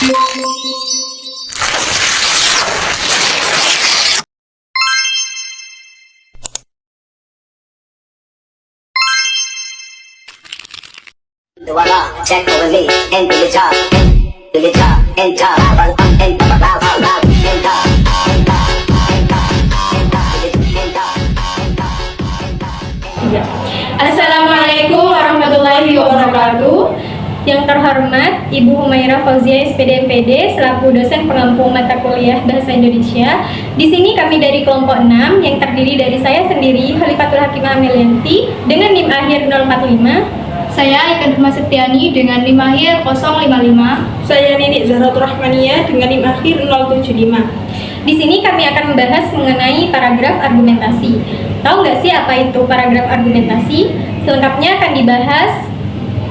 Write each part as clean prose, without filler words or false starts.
Voila, check over me, into the top, into the top, enter, enter, Assalamualaikum warahmatullahi wabarakatuh. Yang terhormat Ibu Humaira Fauzia SPD MPD selaku dosen pengampu mata kuliah Bahasa Indonesia. Di sini kami dari kelompok 6 yang terdiri dari saya sendiri, Khalifatul Hakimah Amelianti dengan NIM akhir 045. Saya Ika Dharma Septiani dengan NIM akhir 055. Saya Ninik Zahratul Rahmania dengan NIM akhir 075. Di sini kami akan membahas mengenai paragraf argumentasi. Tahu nggak sih apa itu paragraf argumentasi? Selengkapnya akan dibahas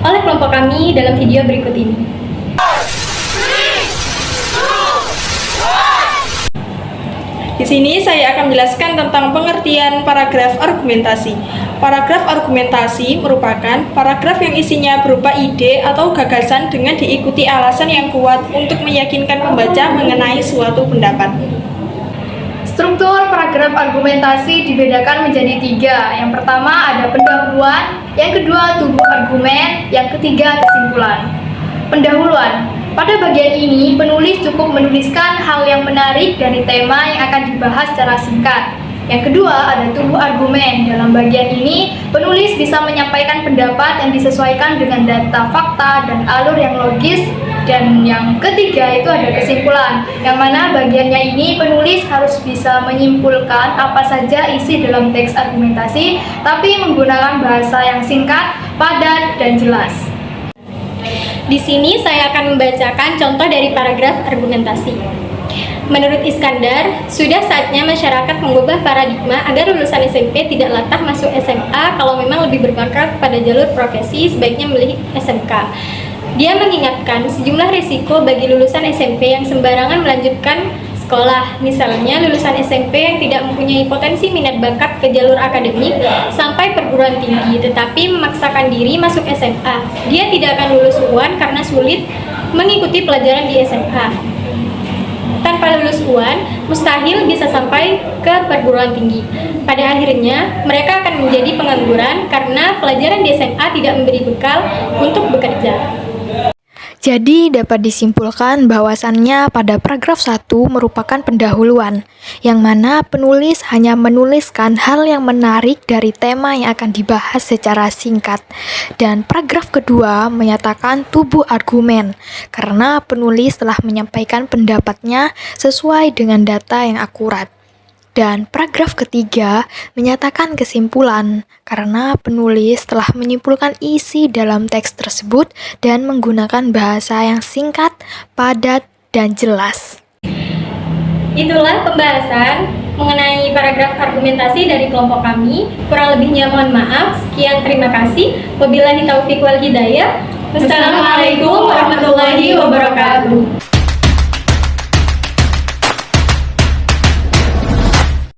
oleh kelompok kami dalam video berikut ini. Di sini saya akan menjelaskan tentang pengertian paragraf argumentasi. Paragraf argumentasi merupakan paragraf yang isinya berupa ide atau gagasan dengan diikuti alasan yang kuat untuk meyakinkan pembaca mengenai suatu pendapat. Struktur paragraf argumentasi dibedakan menjadi 3. Yang pertama ada pendahuluan, yang kedua tubuh argumen, yang ketiga kesimpulan. Pendahuluan. Pada bagian ini, penulis cukup menuliskan hal yang menarik dari tema yang akan dibahas secara singkat. Yang kedua ada tubuh argumen. Dalam bagian ini, penulis bisa menyampaikan pendapat yang disesuaikan dengan data fakta dan alur yang logis. Dan yang ketiga itu ada kesimpulan, yang mana bagiannya ini penulis harus bisa menyimpulkan apa saja isi dalam teks argumentasi, tapi menggunakan bahasa yang singkat, padat, dan jelas. Di sini saya akan membacakan contoh dari paragraf argumentasi. Menurut Iskandar, sudah saatnya masyarakat mengubah paradigma agar lulusan SMP tidak latah masuk SMA. Kalau memang lebih berbakat pada jalur profesi, sebaiknya memilih SMK. Dia mengingatkan sejumlah risiko bagi lulusan SMP yang sembarangan melanjutkan sekolah. Misalnya, lulusan SMP yang tidak mempunyai potensi minat bakat ke jalur akademik sampai perguruan tinggi, tetapi memaksakan diri masuk SMA. Dia tidak akan lulus UAN karena sulit mengikuti pelajaran di SMA. Tanpa lulus UAN, mustahil bisa sampai ke perguruan tinggi. Pada akhirnya, mereka akan menjadi pengangguran karena pelajaran di SMA tidak memberi bekal untuk bekerja. Jadi dapat disimpulkan bahwasannya pada paragraf 1 merupakan pendahuluan, yang mana penulis hanya menuliskan hal yang menarik dari tema yang akan dibahas secara singkat. Dan paragraf kedua menyatakan tubuh argumen, karena penulis telah menyampaikan pendapatnya sesuai dengan data yang akurat. Dan paragraf ketiga menyatakan kesimpulan, karena penulis telah menyimpulkan isi dalam teks tersebut dan menggunakan bahasa yang singkat, padat, dan jelas. Itulah pembahasan mengenai paragraf argumentasi dari kelompok kami. Kurang lebihnya mohon maaf. Sekian, terima kasih. Wabillahi taufiq wal hidayah. Wassalamualaikum warahmatullahi wabarakatuh.